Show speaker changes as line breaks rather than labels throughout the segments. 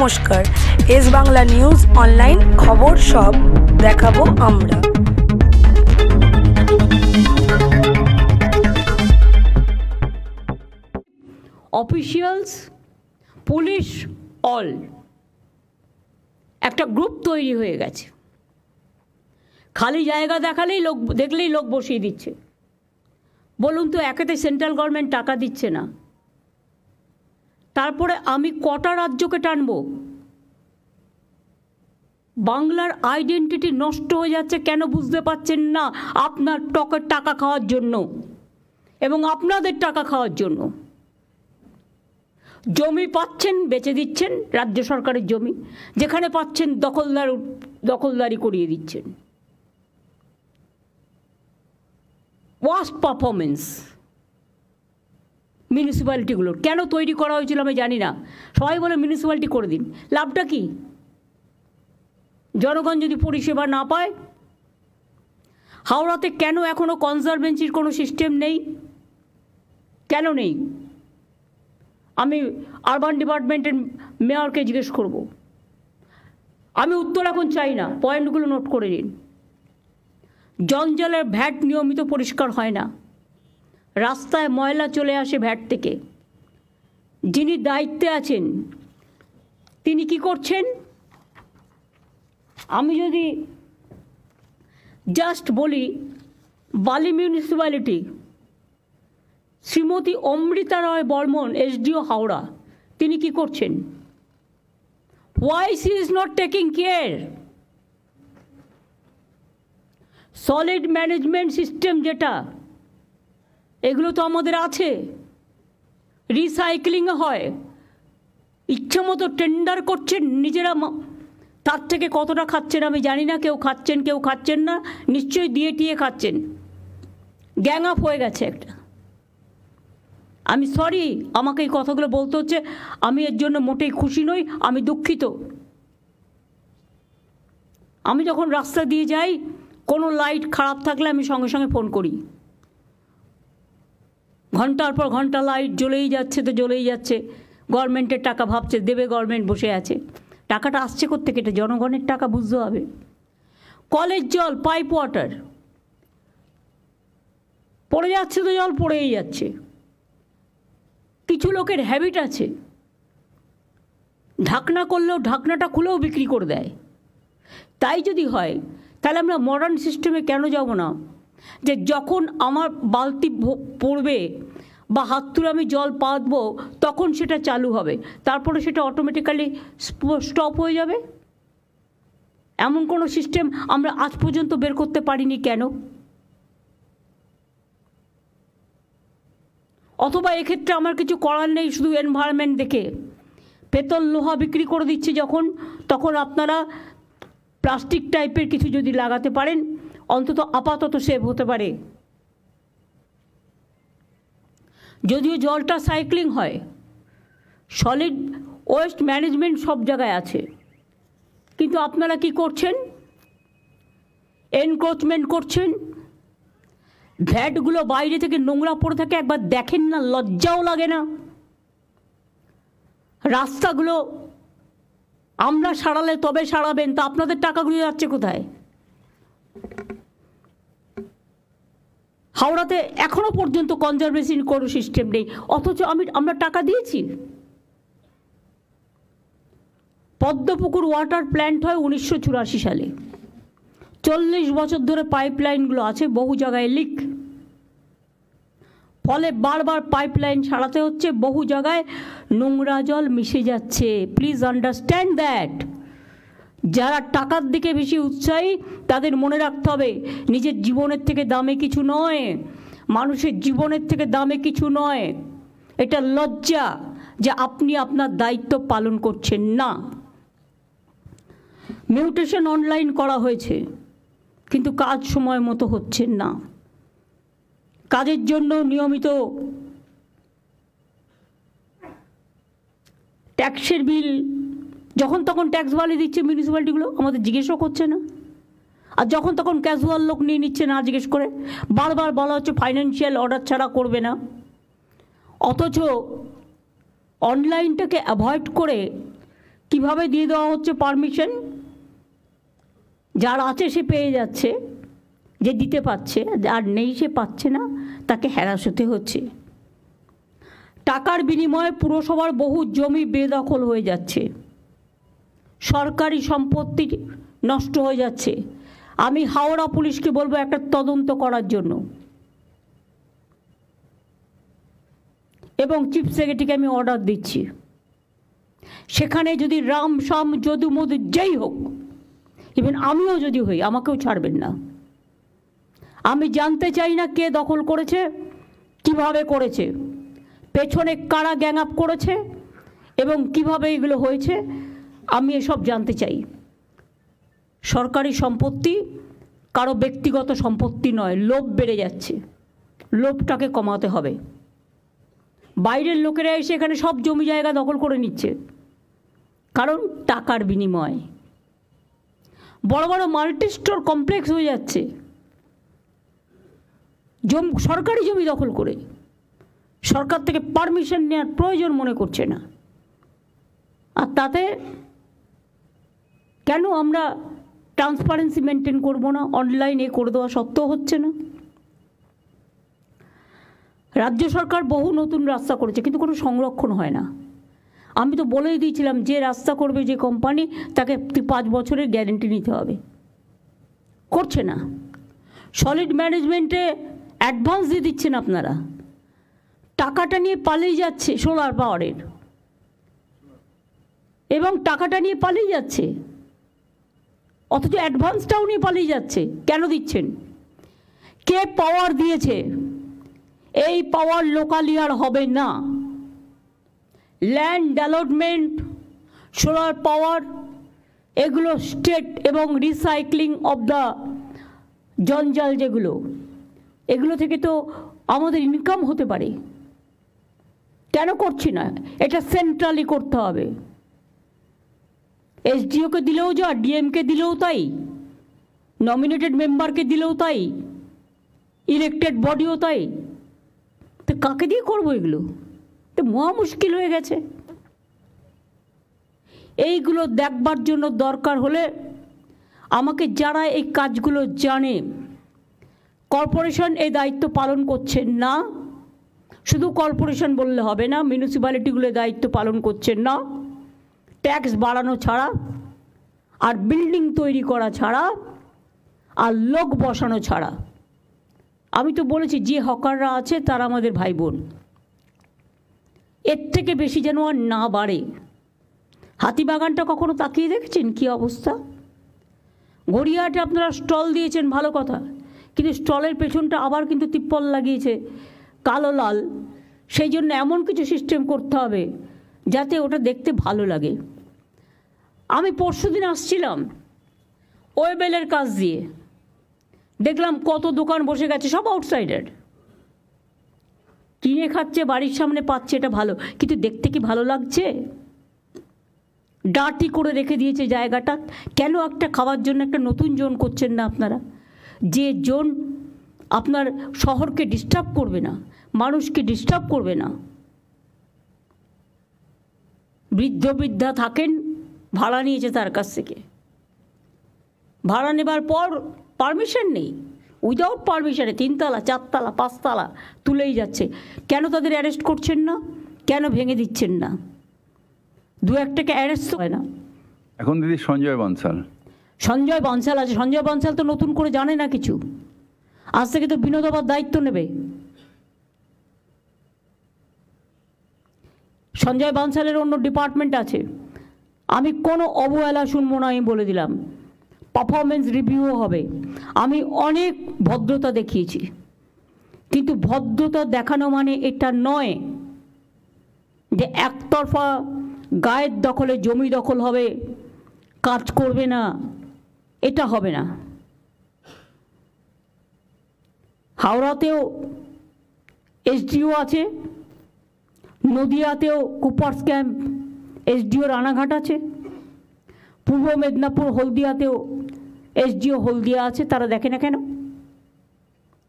নমস্কার, S Bangla news online খবর সব দেখাবো আমরা।
অফিসিয়ালস, পুলিশ, অল একটা গ্রুপ তৈরি হয়ে গেছে। খালি জায়গা দেখলেই লোক বসিয়ে দিচ্ছে। বলুন তো, একেতে সেন্ট্রাল গভর্নমেন্ট টাকা দিচ্ছে না, তারপরে আমি কটা রাজ্যকে টানব? বাংলার আইডেন্টিটি নষ্ট হয়ে যাচ্ছে কেন বুঝতে পারছেন না? আপনার টকের টাকা খাওয়ার জন্য এবং আপনাদের টাকা খাওয়ার জন্য। জমি পাচ্ছেন, বেচে দিচ্ছেন, রাজ্য সরকারের জমি যেখানে পাচ্ছেন দখলদারি করিয়ে দিচ্ছেন। ওয়ার্স্ট পারফরমেন্স মিউনিসিপ্যালিটিগুলোর। কেন তৈরি করা হয়েছিল আমি জানি না। সবাই বলে মিউনিসিপ্যালিটি করে দিন, লাভটা কি? জনগণ যদি পরিষেবা না পায়। হাওড়াতে কেন এখনও কনজারভেন্সির কোনো সিস্টেম নেই? কেন নেই? আমি আরবান ডিপার্টমেন্টের মেয়রকে জিজ্ঞেস করব। আমি উত্তর এখন চাই না, পয়েন্টগুলো নোট করে নিন। জঞ্জালের ভ্যাট নিয়মিত পরিষ্কার হয় না, রাস্তায় ময়লা চলে আসে ভ্যাট থেকে। যিনি দায়িত্বে আছেন তিনি কি করছেন? আমি যদি জাস্ট বলি, বালি মিউনিসিপ্যালিটি, শ্রীমতী অমৃতা রায় বর্মন, এসডিও হাওড়া, তিনি কি করছেন? Why she is not taking care? Solid management system যেটা, এগুলো তো আমাদের আছে। রিসাইক্লিংয়ে হয়, ইচ্ছা মতো টেন্ডার করছেন নিজেরা। তার থেকে কতটা খাচ্ছেন আমি জানি না। কেউ খাচ্ছেন, কেউ খাচ্ছেন না, নিশ্চয়ই দিয়ে টিয়ে খাচ্ছেন। গ্যাং আপ হয়ে গেছে একটা। আমি সরি, আমাকে এই কথাগুলো বলতে হচ্ছে। আমি এর জন্য মোটেই খুশি নই, আমি দুঃখিত। আমি যখন রাস্তা দিয়ে যাই, কোনো লাইট খারাপ থাকলে আমি সঙ্গে সঙ্গে ফোন করি। ঘন্টার পর ঘন্টা লাইট জ্বলেই যাচ্ছে তো জ্বলেই যাচ্ছে। গভর্নমেন্টের টাকা ভাবছে দেবে, গভর্নমেন্ট বসে আছে। টাকাটা আসছে কোত্থেকে? এটা জনগণের টাকা, বুঝতে হবে। কলের জল, পাইপ ওয়াটার, পড়ে যাচ্ছে তো জল পড়েই যাচ্ছে। কিছু লোকের হ্যাবিট আছে, ঢাকনা করলেও ঢাকনাটা খুলেও বিক্রি করে দেয়। তাই যদি হয় তাহলে আমরা মডার্ন সিস্টেমে কেন যাব না? যে যখন আমার বালতি পড়বে বা হাত তুলে আমি জল পাতবো তখন সেটা চালু হবে, তারপরে সেটা অটোমেটিক্যালি স্টপ হয়ে যাবে। এমন কোনো সিস্টেম আমরা আজ পর্যন্ত বের করতে পারিনি কেন? অথবা এক্ষেত্রে আমার কিছু করার নেই, শুধু এনভায়রনমেন্ট দেখে পেতল লোহা বিক্রি করে দিচ্ছে যখন, তখন আপনারা প্লাস্টিক টাইপের কিছু যদি লাগাতে পারেন অন্তত আপাতত সেভ হতে পারে। যদিও জলটা সাইক্লিং হয়, সলিড ওয়েস্ট ম্যানেজমেন্ট সব জায়গায় আছে, কিন্তু আপনারা কি করছেন? এনক্রোচমেন্ট করছেন। ভ্যাটগুলো বাইরে থেকে নোংরা পড়ে থাকে, একবার দেখেন না? লজ্জাও লাগে না? রাস্তাগুলো আমরা সারালে তবে সারাবেন, তা আপনাদের টাকাগুলো যাচ্ছে কোথায়? হাওড়াতে এখনো পর্যন্ত কনজারভেশন কোনো সিস্টেম নেই, অথচ আমরা টাকা দিয়েছি। পদ্মপুকুর ওয়াটার প্ল্যান্ট হয় 1984 সালে। 40 বছর ধরে পাইপলাইনগুলো আছে, বহু জায়গায় লিক, ফলে বারবার পাইপলাইন সারাতে হচ্ছে। বহু জায়গায় নোংরা জল মিশে যাচ্ছে। Please understand that. যারা টাকার দিকে বেশি উৎসাহী তাদের মনে রাখতে হবে নিজের জীবনের থেকে দামে কিছু নয়, মানুষের জীবনের থেকে দামে কিছু নয়। এটা লজ্জা যে আপনি আপনার দায়িত্ব পালন করছেন না। মিউটেশন অনলাইন করা হয়েছে, কিন্তু কাজ সময় মতো হচ্ছে না। কাজের জন্য নিয়মিত ট্যাক্সের বিল যখন তখন ট্যাক্স বাড়িয়ে দিচ্ছে মিউনিসিপ্যালিটিগুলো, আমাদের জিজ্ঞেসও করছে না। আর যখন তখন ক্যাজুয়াল লোক নিয়ে নিচ্ছে না জিজ্ঞেস করে। বারবার বলা হচ্ছে ফাইন্যান্সিয়াল অর্ডার ছাড়া করবে না, অথচ অনলাইনটাকে অ্যাভয়েড করে কিভাবে দিয়ে দেওয়া হচ্ছে পারমিশন? যার আছে সে পেয়ে যাচ্ছে, যে দিতে পারছে, আর নেই সে পাচ্ছে না, তাকে হ্যারাস হতে হচ্ছে। টাকার বিনিময়ে পুরসভার বহু জমি বেদখল হয়ে যাচ্ছে, সরকারি সম্পত্তি নষ্ট হয়ে যাচ্ছে। আমি হাওড়া পুলিশকে বলবো একটা তদন্ত করার জন্য, এবং চিফ সেক্রেটারিকে আমি অর্ডার দিচ্ছি, সেখানে যদি রাম শাম যদু মধু যেই হোক, ইভেন আমিও যদি হই, আমাকেও ছাড়বেন না। আমি জানতে চাই না কে দখল করেছে, কিভাবে করেছে, পেছনে কারা গ্যাং আপ করেছে এবং কিভাবে এগুলো হয়েছে, আমি এসব জানতে চাই। সরকারি সম্পত্তি কারো ব্যক্তিগত সম্পত্তি নয়। লোভ বেড়ে যাচ্ছে, লোভটাকে কমাতে হবে। বাইরের লোকেরা এসে এখানে সব জমি জায়গা দখল করে নিচ্ছে, কারণ টাকার বিনিময়। বড় বড় মাল্টি স্টোর কমপ্লেক্স হয়ে যাচ্ছে সরকারি জমি দখল করে। সরকার থেকে পারমিশন নেওয়ার প্রয়োজন মনে করছে না। আর তাতে কেন আমরা ট্রান্সপারেন্সি মেনটেন করব না? অনলাইনে করে দেওয়া সত্ত্বেও হচ্ছে না। রাজ্য সরকার বহু নতুন রাস্তা করেছে, কিন্তু কোনো সংরক্ষণ হয় না। আমি তো বলেই দিয়েছিলাম, যে রাস্তা করবে যে কোম্পানি, তাকে 5 বছরের গ্যারেন্টি নিতে হবে। করছে না। সলিড ম্যানেজমেন্টে অ্যাডভান্স দিয়ে দিচ্ছেন আপনারা, টাকাটা নিয়ে পালিয়ে যাচ্ছে সোলার পাওয়ারের, এবং টাকাটা নিয়ে পালিয়ে যাচ্ছে, অথচ অ্যাডভান্সটাও নিয়ে পালিয়ে যাচ্ছে। কেন দিচ্ছেন? কে পাওয়ার দিয়েছে? এই পাওয়ার লোকালি আর হবে না। ল্যান্ড ডেভেলপমেন্ট, সোলার পাওয়ার, এগুলো স্টেট এবং রিসাইক্লিং অফ দ্য জঞ্জাল, যেগুলো, এগুলো থেকে তো আমাদের ইনকাম হতে পারে। কেন করছি না? এটা সেন্ট্রালি করতে হবে। এসডিওকে দিলেও যা, ডিএমকে দিলেও তাই, নমিনেটেড মেম্বারকে দিলেও তাই, ইলেক্টেড বডিও তাই। তো কাকে দিয়ে করবো এগুলো? তো মহা মুশকিল হয়ে গেছে। এইগুলো দেখবার জন্য দরকার হলে আমাকে যারা এই কাজগুলো জানে, কর্পোরেশন এই দায়িত্ব পালন করছেন না, শুধু কর্পোরেশন বললে হবে না, মিউনিসিপ্যালিটিগুলো দায়িত্ব পালন করছেন না, ট্যাক্স বাড়ানো ছাড়া, আর বিল্ডিং তৈরি করা ছাড়া, আর লোক বসানো ছাড়া। আমি তো বলেছি, যে হকাররা আছে তারা আমাদের ভাই বোন, এর থেকে বেশি যেন আর না বাড়ে। হাতিবাগানটা কখনো তাকিয়ে দেখেছেন কী অবস্থা? গড়িয়াহাটে আপনারা স্টল দিয়েছেন, ভালো কথা, কিন্তু স্টলের পেছনটা আবার কিন্তু তিপ্পল লাগিয়েছে কালো লাল। সেই জন্য এমন কিছু সিস্টেম করতে হবে যাতে ওটা দেখতে ভালো লাগে। আমি পরশুদিন আসছিলাম ওয়েবেলের কাজ দিয়ে, দেখলাম কত দোকান বসে গেছে, সব আউটসাইডার, কিনে খাচ্ছে, বাড়ির সামনে পাচ্ছে, এটা ভালো, কিন্তু দেখতে কি ভালো লাগছে? ডার্টি করে রেখে দিয়েছে জায়গাটা। কেন একটা খাওয়ার জন্য একটা নতুন জোন করছেন না আপনারা? যে জোন আপনার শহরকে ডিস্টার্ব করবে না, মানুষকে ডিস্টার্ব করবে না। বৃদ্ধ বৃদ্ধা থাকেন, ভাড়া নিয়েছে তার কাছ থেকে, ভাড়া নেবার পর পারমিশন নেই, উইদাউট পারমিশনে 3 তলা 4 তলা 5 তলা তুলেই যাচ্ছে। কেন তাদের অ্যারেস্ট করছেন না? কেন ভেঙে দিচ্ছেন না? 2-1টাকে অ্যারেস্ট হয় না।
এখন দিদি সঞ্জয় বনসাল
আছে। সঞ্জয় বনসাল তো নতুন করে জানে না কিছু। আজ থেকে তো বিনোদ আবার দায়িত্ব নেবে। সঞ্জয় বনসালের অন্য ডিপার্টমেন্ট আছে। আমি কোনো অবহেলা শুনবো না, আমি বলে দিলাম। পারফরমেন্স রিভিউও হবে। আমি অনেক ভদ্রতা দেখিয়েছি, কিন্তু ভদ্রতা দেখানো মানে এটা নয় যে একতরফা গায়ের দখলে জমি দখল হবে, কাজ করবে না, এটা হবে না। হাওড়াতেও এসডিও আছে, নদিয়াতেও কুপার্স ক্যাম্প এসডিও রানাঘাট আছে, পূর্ব মেদিনীপুর হলদিয়াতেও এসডিও হলদিয়া আছে। তারা দেখে না কেন?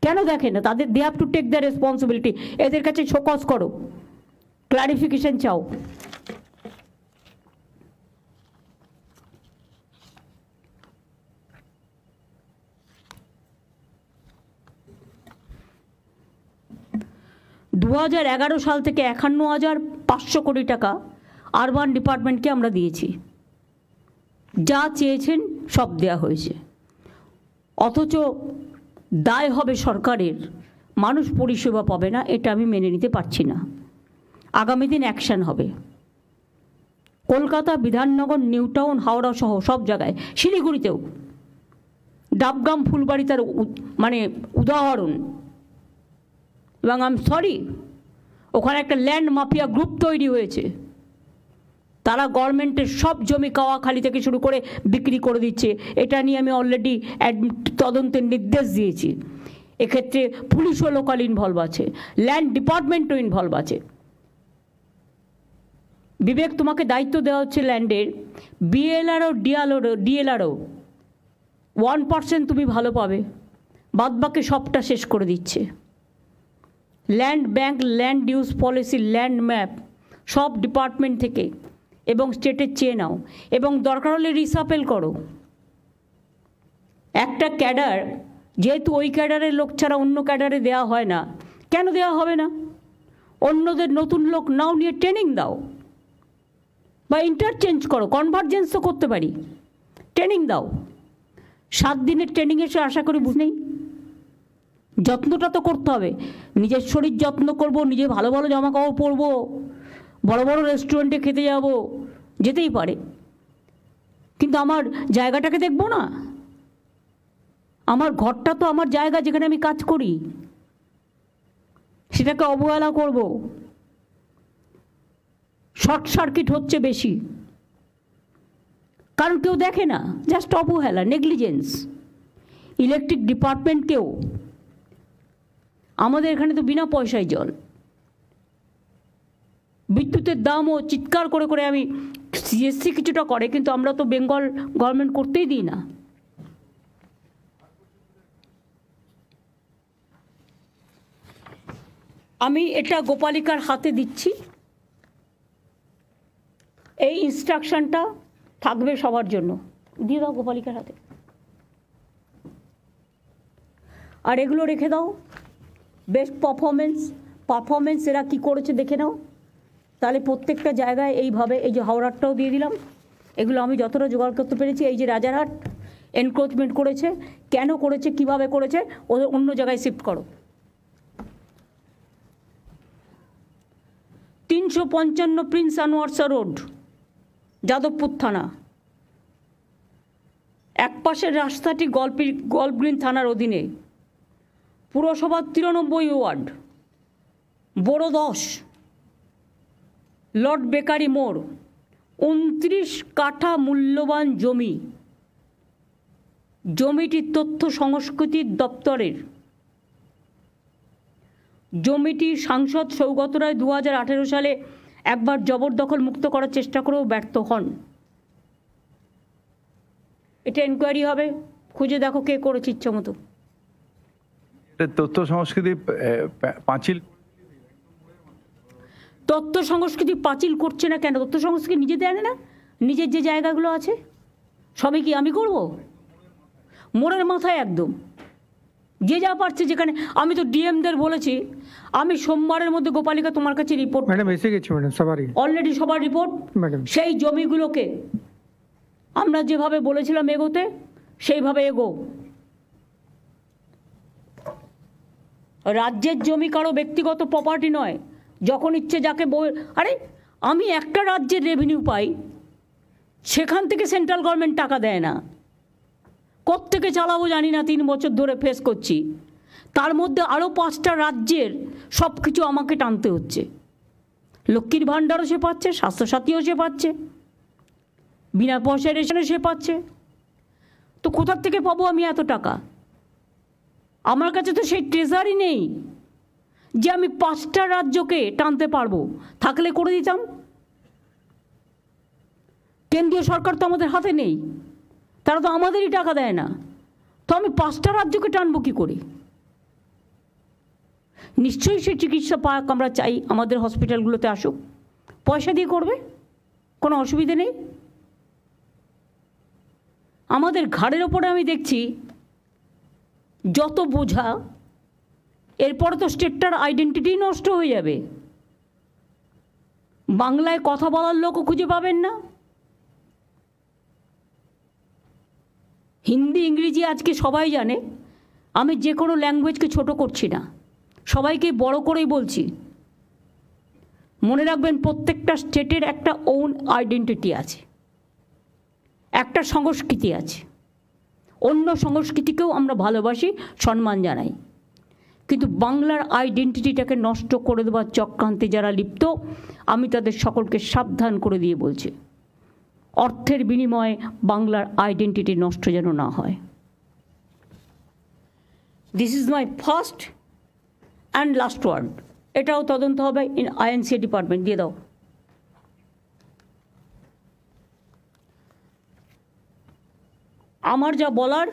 কেন দেখে না? তাদের they have to take the responsibility. এদের কাছে শোকজ করো, ক্লারিফিকেশন চাও। 2011 সাল থেকে 51,500 কোটি টাকা আরবান ডিপার্টমেন্টকে আমরা দিয়েছি। যা চেয়েছেন সব দেয়া হয়েছে, অথচ দায় হবে সরকারের, মানুষ পরিষেবা পাবে না। এটা আমি মেনে নিতে পারছি না। আগামী দিন অ্যাকশন হবে। কলকাতা, বিধাননগর, নিউ টাউন, হাওড়া সহ সব জায়গায়, শিলিগুড়িতেও ডাবগ্রাম, ফুলবাড়ি তার মানে উদাহরণ। এবং আই এম সরি, ওখানে একটা ল্যান্ড মাফিয়া গ্রুপ তৈরি হয়েছে। তারা গভর্নমেন্টের সব জমি কাওয়াখালি থেকে শুরু করে বিক্রি করে দিচ্ছে। এটা নিয়ে আমি অলরেডি তদন্তের নির্দেশ দিয়েছি। এক্ষেত্রে পুলিশও লোকাল ইনভলভ আছে, ল্যান্ড ডিপার্টমেন্টও ইনভলভ আছে। বিবেক, তোমাকে দায়িত্ব দেওয়া হচ্ছে ল্যান্ডের, বিএলআরও ডিএলআরও 1% তুমি ভালো পাবে, বাদবাকি সবটা শেষ করে দিচ্ছে। Land bank, land use policy, land map সব ডিপার্টমেন্ট থেকে এবং স্টেটের চেয়ে নাও, এবং দরকার হলে রিসাপেল করো। একটা ক্যাডার যেহেতু ওই ক্যাডারের লোক ছাড়া অন্য ক্যাডারে দেওয়া হয় না, কেন দেওয়া হবে না? অন্যদের নতুন লোক নাও, নিয়ে ট্রেনিং দাও বা ইন্টারচেঞ্জ করো, কনভার্জেন্স তো করতে পারি। ট্রেনিং দাও, 7 দিনের ট্রেনিং এসে আশা করি বুঝ নেই। যত্নটা তো করতে হবে। নিজের শরীর যত্ন করব, নিজে ভালো ভালো জামা কাপড় পরবো, বড় বড় রেস্টুরেন্টে খেতে যাব, যেতেই পারে, কিন্তু আমার জায়গাটাকে দেখবো না। আমার ঘরটা তো আমার জায়গা, যেখানে আমি কাজ করি, সেটাকে অবহেলা করব। শর্ট সার্কিট হচ্ছে বেশি, কারণ কেউ দেখে না, জাস্ট অবহেলা, নেগলিজেন্স। ইলেকট্রিক ডিপার্টমেন্টকেও, আমাদের এখানে তো বিনা পয়সায় জল, বিদ্যুতের দামও চিৎকার করে করে, আমি সিএসসি কিছুটা করে, কিন্তু আমরা তো বেঙ্গল গভর্নমেন্ট করতেই দিই না। আমি এটা গোপালিকার হাতে দিচ্ছি, এই ইনস্ট্রাকশনটা থাকবে সবার জন্য। দিয়ে দাও গোপালিকার হাতে, আর এগুলো রেখে দাও। বেস্ট পারফরমেন্স এরা কী করেছে দেখে নাও। তাহলে প্রত্যেকটা জায়গায় এইভাবে, এই যে হাওড়ারটাও দিয়ে দিলাম, এগুলো আমি যতটা জোগাড় করতে পেরেছি। এই যে রাজারহাট এনক্রোচমেন্ট করেছে, কেন করেছে, কিভাবে করেছে, ওদের অন্য জায়গায় শিফট করো। 355 প্রিন্স আনোয়ারশা রোড, যাদবপুর থানা। একপাশের রাস্তাটি গল্ফ গ্রিন থানার অধীনে। পুরসভার 93 ওয়ার্ড, বড় 10, লর্ড বেকারি মোড়। 29 কাঠা মূল্যবান জমি। জমিটি তথ্য সংস্কৃতি দপ্তরের। জমিটি সাংসদ সৌগত রায় 2018 সালে একবার জবরদখল মুক্ত করার চেষ্টা করেও ব্যর্থ হন। এটা এনকোয়ারি হবে, খুঁজে দেখো কে করেছে ইচ্ছা মতো।
তথ্য সংস্কৃতি পাঁচিল,
তথ্য সংস্কৃতি পাঁচিল করছে না কেন? তথ্য সংস্কৃতি নিজে দেয় না, নিজের যে জায়গাগুলো আছে সবই কি আমি করব? মোড়ের মাথায় একদম যে যা পারছে যেখানে। আমি তো ডিএমদের বলেছি, আমি সোমবারের মধ্যে গোপালিকা তোমার কাছে রিপোর্ট,
ম্যাডাম এসে গেছি ম্যাডাম, সবারই
অলরেডি সবার রিপোর্ট।
ম্যাডাম
সেই জমিগুলোকে আমরা যেভাবে বলেছিলাম এগোতে, সেইভাবে এগো। রাজ্যের জমি কারো ব্যক্তিগত প্রপার্টি নয়, যখন ইচ্ছে যাকে আরে আমি একটা রাজ্যের রেভিনিউ পাই, সেখান থেকে সেন্ট্রাল গভর্নমেন্ট টাকা দেয় না। কোত্থেকে চালাবো জানি না, 3 বছর ধরে ফেস করছি। তার মধ্যে আরও 5টা রাজ্যের সব কিছু আমাকে টানতে হচ্ছে। লক্ষ্মীর ভাণ্ডারও সে পাচ্ছে, স্বাস্থ্যসাথীও সে পাচ্ছে, বিনা পয়সায় রেশনও সে পাচ্ছে। তো কোথার থেকে পাবো আমি এত টাকা? আমার কাছে তো সেই ট্রেজারই নেই যে আমি 5টা রাজ্যকে টানতে পারবো। থাকলে করে দিতাম। কেন্দ্রীয় সরকার তো আমাদের হাতে নেই, তারা তো আমাদেরই টাকা দেয় না। তো আমি 5টা রাজ্যকে টানবো কী করে? নিশ্চয়ই সেই চিকিৎসা পাক আমরা চাই, আমাদের হসপিটালগুলোতে আসুক, পয়সা দিয়ে করবে, কোনো অসুবিধে নেই। আমাদের ঘাড়ের ওপরে আমি দেখছি যত বোঝা, এরপর তো স্টেটটার আইডেন্টিটি নষ্ট হয়ে যাবে। বাংলায় কথা বলার লোকও খুঁজে পাবেন না। হিন্দি ইংরেজি আজকে সবাই জানে। আমি যে কোনো ল্যাঙ্গুয়েজকে ছোট করছি না, সবাইকে বড় করেই বলছি। মনে রাখবেন, প্রত্যেকটা স্টেটের একটা ওন আইডেন্টিটি আছে, একটা সংস্কৃতি আছে। অন্য সংস্কৃতিকেও আমরা ভালোবাসি, সম্মান জানাই, কিন্তু বাংলার আইডেন্টিটিটাকে নষ্ট করে দেওয়ার চক্রান্তে যারা লিপ্ত, আমি তাদের সকলকে সাবধান করে দিয়ে বলছি, অর্থের বিনিময়ে বাংলার আইডেন্টিটি নষ্ট যেন না হয়। This is my first and last word. এটাও তদন্ত হবে ইন আইএনসি ডিপার্টমেন্ট। দিয়ে দাও। আমার যা বলার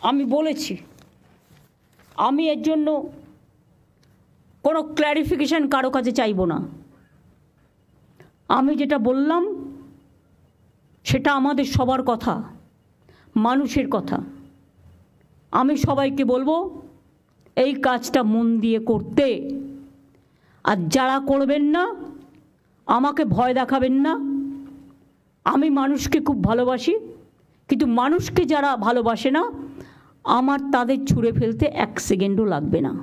আমি বলেছি। আমি এর জন্য কোনো ক্ল্যারিফিকেশান কারো কাছে চাইব না। আমি যেটা বললাম সেটা আমাদের সবার কথা, মানুষের কথা। আমি সবাইকে বলবো এই কাজটা মন দিয়ে করতে। আর যারা করবেন না, আমাকে ভয় দেখাবেন না। আমি মানুষকে খুব ভালোবাসি, কিন্তু মানুষকে যারা ভালোবাসে না, আমার তাদের ছুঁড়ে ফেলতে 1 সেকেন্ডও লাগবে না।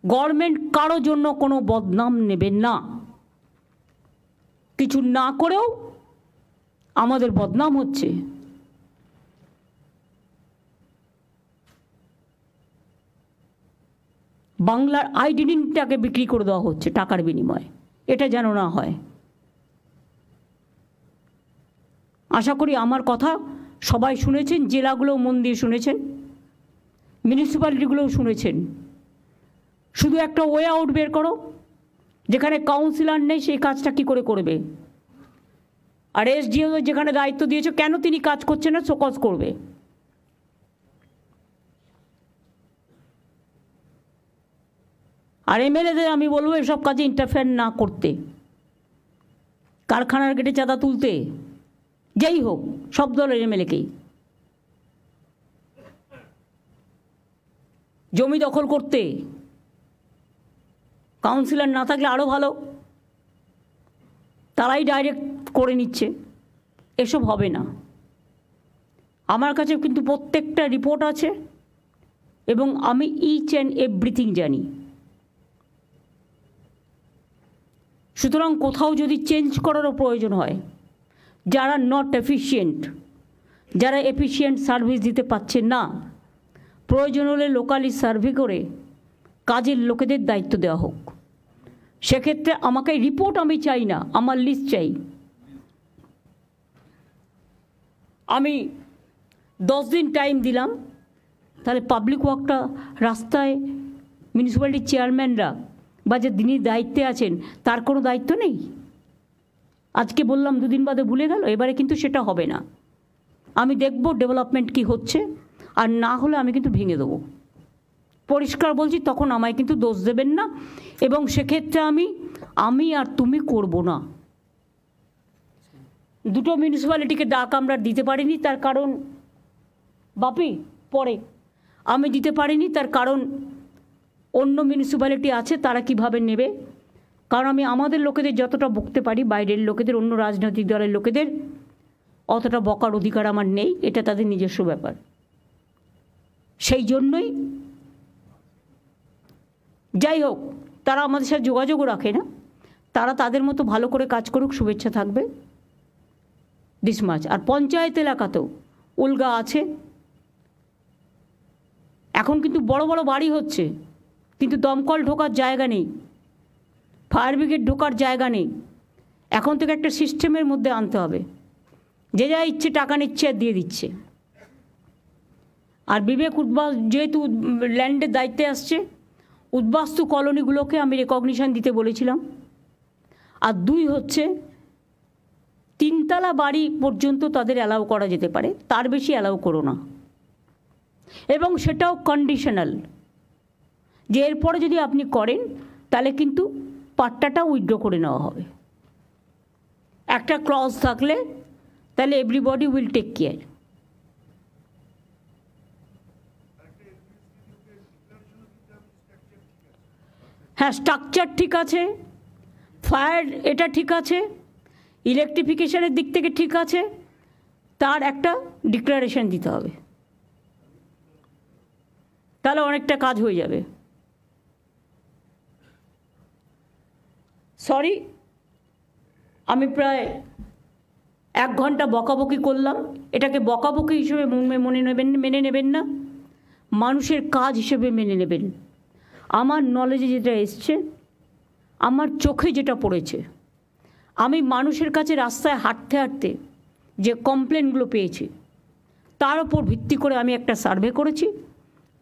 গভর্নমেন্ট কারো জন্য কোনো বদনাম নেবেন না। কিছু না করেও আমাদের বদনাম হচ্ছে। বাংলার আইডেন্টিটিটাকে বিক্রি করে দেওয়া হচ্ছে টাকার বিনিময়ে। এটা যেন না হয়। আশা করি আমার কথা সবাই শুনেছেন, জেলাগুলোও মন দিয়ে শুনেছেন, মিউনিসিপ্যালিটিগুলোও শুনেছেন। শুধু একটা ওয়ে আউট বের করো, যেখানে কাউন্সিলর নেই সেই কাজটা কি করে করবে। আর এসডিও যেখানে দায়িত্ব দিয়েছে, কেন তিনি কাজ করছেন না, শোকজ করবে। আর এমএলএদের আমি বলবো এসব কাজে ইন্টারফেয়ার না করতে। কারখানার গেটে চাঁদা তুলতে, যেই হোক, সব দলের এমএলএকেই। জমি দখল করতে, কাউন্সিলর না থাকলে আরও ভালো, তারাই ডাইরেক্ট করে নিচ্ছে। এসব হবে না। আমার কাছে কিন্তু প্রত্যেকটা রিপোর্ট আছে এবং আমি ইচ অ্যান্ড এভরিথিং জানি। সুতরাং কোথাও যদি চেঞ্জ করারও প্রয়োজন হয়, যারা নট এফিশিয়েন্ট, যারা এফিশিয়েন্ট সার্ভিস দিতে পারছেন না, প্রয়োজন হলে লোকালি সার্ভে করে কাজের লোকেদের দায়িত্ব দেওয়া হোক। সেক্ষেত্রে আমাকে রিপোর্ট আমি চাই না, আমার লিস্ট চাই। আমি 10 দিন টাইম দিলাম, তাহলে পাবলিক ওয়ার্কটা রাস্তায় মিউনিসিপ্যালিটির চেয়ারম্যানরা বা যে যিনি দায়িত্বে আছেন তার কোনো দায়িত্ব নেই। আজকে বললাম 2 দিন বাদে ভুলে গেল, এবারে কিন্তু সেটা হবে না। আমি দেখব ডেভেলপমেন্ট কি হচ্ছে, আর না হলে আমি কিন্তু ভেঙে দেবো। পরিষ্কার বলছি, তখন আমায় কিন্তু দোষ দেবেন না। এবং সেক্ষেত্রে আমি আর তুমি করব না। 2টো মিউনিসিপ্যালিটিকে ডাক আমরা দিতে পারিনি, তার কারণ বাপি পরে আমি দিতে পারিনি, তার কারণ অন্য মিউনিসিপ্যালিটি আছে, তারা কিভাবে নেবে। কারণ আমি আমাদের লোকেদের যতটা বকতে পারি, বাইরের লোকেদের, অন্য রাজনৈতিক দলের লোকেদের অতটা বকার অধিকার আমার নেই। এটা তাদের নিজস্ব ব্যাপার। সেই জন্যই যাই হোক, তারা আমাদের সাথে যোগাযোগও রাখে না। তারা তাদের মতো ভালো করে কাজ করুক, শুভেচ্ছা থাকবে। দিস মাছ। আর পঞ্চায়েত এলাকাতেও উলগা আছে। এখন কিন্তু বড় বড় বাড়ি হচ্ছে, কিন্তু দমকল ঢোকার জায়গা নেই, ফায়ার ব্রিগেড ঢোকার জায়গা নেই। এখন থেকে একটা সিস্টেমের মধ্যে আনতে হবে। যে যা ইচ্ছে টাকা নিচ্ছে আর দিয়ে দিচ্ছে। আর বিবেক যেহেতু ল্যান্ডের দায়িত্বে আসছে, উদ্বাস্তু কলোনিগুলোকে আমি রেকগনিশন দিতে বলেছিলাম। আর 2 হচ্ছে 3 তলা বাড়ি পর্যন্ত তাদের অ্যালাউ করা যেতে পারে, তার বেশি অ্যালাউ করো না। এবং সেটাও কন্ডিশনাল, যে এরপরে যদি আপনি করেন তাহলে কিন্তু পাট্টাটা উইথড্র করে নেওয়া হবে। একটা ক্লজ থাকলে তাহলে এভরিবডি উইল টেক কেয়ার। হ্যাঁ, স্ট্রাকচার ঠিক আছে, ফায়ার এটা ঠিক আছে, ইলেকট্রিফিকেশনের দিক থেকে ঠিক আছে, তার একটা ডিক্লারেশন দিতে হবে, তাহলে অনেকটা কাজ হয়ে যাবে। সরি, আমি প্রায় 1 ঘন্টা বকাবকি করলাম। এটাকে বকাবকি হিসেবে মেনে নেবেন না, মানুষের কাজ হিসেবে মেনে নেবেন। আমার নলেজে যেটা এসছে, আমার চোখে যেটা পড়েছে, আমি মানুষের কাছে রাস্তায় হাঁটতে হাঁটতে যে কমপ্লেনগুলো পেয়েছি, তার উপর ভিত্তি করে আমি একটা সার্ভে করেছি,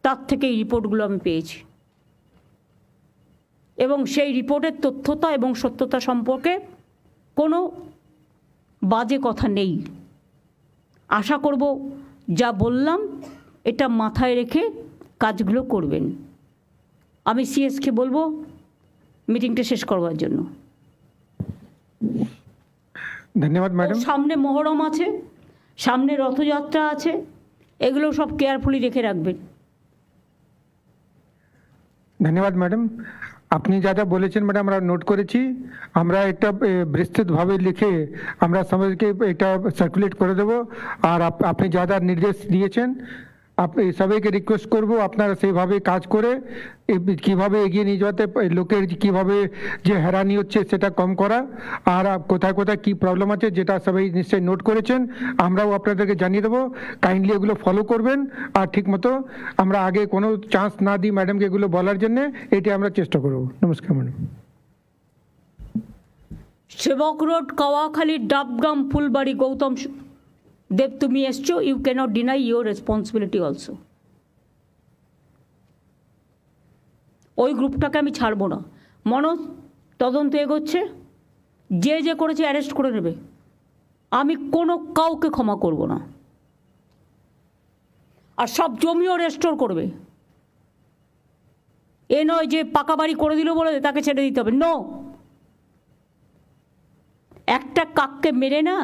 তার থেকে এই রিপোর্টগুলো আমি পেয়েছি। এবং সেই রিপোর্টের তথ্যতা এবং সত্যতা সম্পর্কে কোনো বাজে কথা নেই। আশা করব যা বললাম এটা মাথায় রেখে কাজগুলো করবেন। আমি সিএসকে বলবো মিটিংটা শেষ করবার জন্য।
ধন্যবাদ ম্যাডাম।
সামনে মহরম আছে, সামনে রথযাত্রা আছে, এগুলো সব কেয়ারফুলি রেখে রাখবেন।
ধন্যবাদ ম্যাডাম, আপনি যা যা বলেছেন ম্যাডাম আমরা নোট করেছি। আমরা একটা বিস্তৃতভাবে লিখে আমরা সবাইকে এটা সার্কুলেট করে দেবো। আর আপনি যা যা নির্দেশ দিয়েছেন আপনি সবাইকে রিকোয়েস্ট করব আপনারা সেইভাবে কাজ করে কিভাবে এগিয়ে নিয়ে যাতে লোকের কিভাবে যে হয়রানি হচ্ছে সেটা কম করা, আর কোথায় কোথায় কী প্রবলেম আছে যেটা সবাই নিশ্চয়ই নোট করেছেন, আমরাও আপনাদেরকে জানিয়ে দেবো। কাইন্ডলি এগুলো ফলো করবেন আর ঠিকমতো আমরা আগে কোনো চান্স না দিই ম্যাডামকে এগুলো বলার জন্যে, এটি আমরা চেষ্টা করব। নমস্কার ম্যাডাম।
সেবক রোড, কাওয়াখালী, ডাবগ্রাম, ফুলবাড়ি, গৌতম দেব, তুমি এসছো, you cannot deny your responsibility also. ওই গ্রুপটাকে আমি ছাড়বো না। মনোজ তদন্ত এগোচ্ছে, যে যে করেছে অ্যারেস্ট করে নেবে, আমি কোনো কাউকে ক্ষমা করব না। আর সব জমিও রেস্টোর করবে। এ নয় যে পাকা বাড়ি করে দিল বলে তাকে ছেড়ে দিতে হবে, নো। একটা কাককে মেরে না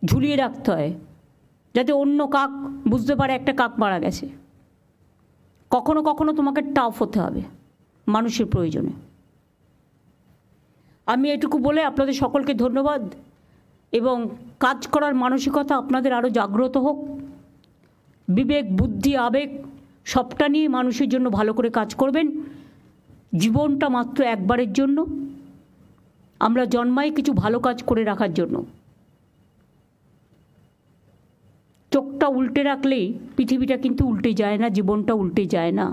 ঝুলিয়ে রাখতে হয়, যাতে অন্য কাক বুঝতে পারে একটা কাক মারা গেছে। কখনো কখনো তোমাকে টাফ হতে হবে মানুষের প্রয়োজনে। আমি এটুকু বলে আপনাদের সকলকে ধন্যবাদ, এবং কাজ করার মানসিকতা আপনাদের আরও জাগ্রত হোক। বিবেক, বুদ্ধি, আবেগ সবটা নিয়ে মানুষের জন্য ভালো করে কাজ করবেন। জীবনটা মাত্র একবারের জন্য, আমরা জন্মাই কিছু ভালো কাজ করে রাখার জন্য। চোখটা উল্টে রাখলেই পৃথিবীটা কিন্তু উল্টে যায় না, জীবনটা উল্টে যায় না।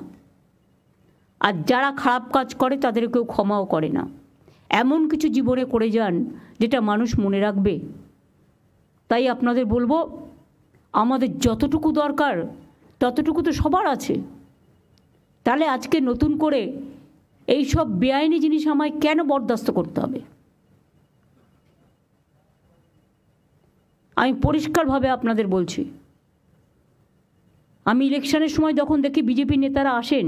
আর যারা খারাপ কাজ করে তাদের কেউ ক্ষমাও করে না। এমন কিছু জীবনে করে যান যেটা মানুষ মনে রাখবে। তাই আপনাদের বলবো, আমাদের যতটুকু দরকার ততটুকু তো সবার আছে। তাহলে আজকে নতুন করে এই সব বেআইনি জিনিস আমায় কেন বরদাস্ত করতে হবে? আমি পরিষ্কারভাবে আপনাদের বলছি, আমি ইলেকশনের সময় যখন দেখি বিজেপি নেতারা আসেন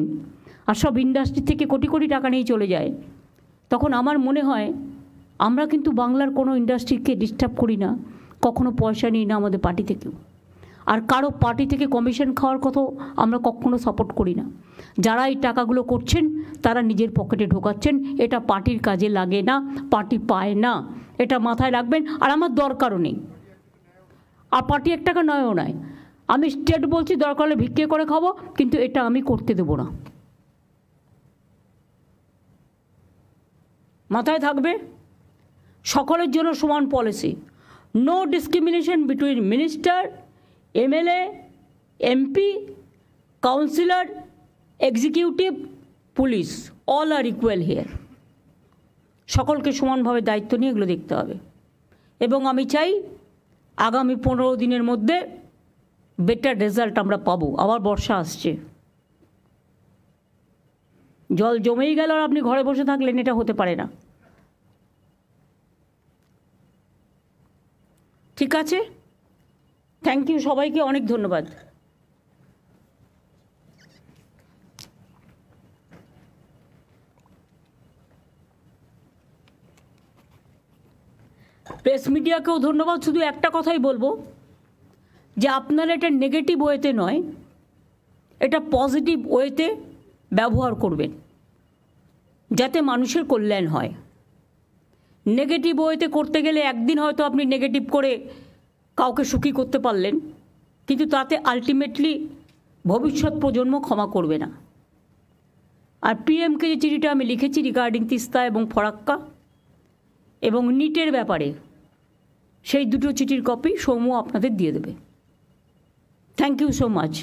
আর সব ইন্ডাস্ট্রি থেকে কোটি কোটি টাকা নিয়ে চলে যায়, তখন আমার মনে হয় আমরা কিন্তু বাংলার কোনো ইন্ডাস্ট্রিকে ডিস্টার্ব করি না, কখনো পয়সা নিই না আমাদের পার্টি থেকেও। আর কারো পার্টি থেকে কমিশন খাওয়ার কথা আমরা কখনো সাপোর্ট করি না। যারা এই টাকাগুলো করছেন তারা নিজের পকেটে ঢোকাচ্ছেন, এটা পার্টির কাজে লাগে না, পার্টি পায় না, এটা মাথায় রাখবেন। আর আমার দরকারও নেই, আর পার্টি 1 টাকা নয়ও নয়। আমি স্টেট বলছি, দরকার হলে ভিক্ষে করে খাবো, কিন্তু এটা আমি করতে দেবো না। মাথায় থাকবে, সকলের জন্য সমান policy, no discrimination between minister, MLA, MP, councillor, executive, police, all are equal here. সকলকে সমানভাবে দায়িত্ব নিয়ে এগুলো দেখতে হবে। এবং আমি চাই আগামী 15 দিনের মধ্যে বেটার রেজাল্ট আমরা পাবো। আবার বর্ষা আসছে, জল জমেই গেল আর আপনি ঘরে বসে থাকলেন, এটা হতে পারে না। ঠিক আছে, থ্যাংক ইউ সবাইকে, অনেক ধন্যবাদ। প্রেস মিডিয়াকেও ধন্যবাদ। শুধু একটা কথাই বলবো যে আপনারা এটা নেগেটিভ ওয়েতে নয়, এটা পজিটিভ ওয়েতে ব্যবহার করবেন। যাতে মানুষের কল্যাণ হয়। নেগেটিভ ওয়েতে করতে গেলে একদিন হয়তো আপনি নেগেটিভ করে কাউকে সুখী করতে পারলেন, কিন্তু তাতে আলটিমেটলি ভবিষ্যৎ প্রজন্ম ক্ষমা করবে না। আর পিএমকে যে চিঠিটা আমি লিখেছি রিগার্ডিং তিস্তা এবং ফরাক্কা এবং নিটের ব্যাপারে, সেই দুটো চিঠির কপি সৌম্য আপনাদের দিয়ে দেবে। Thank you so much.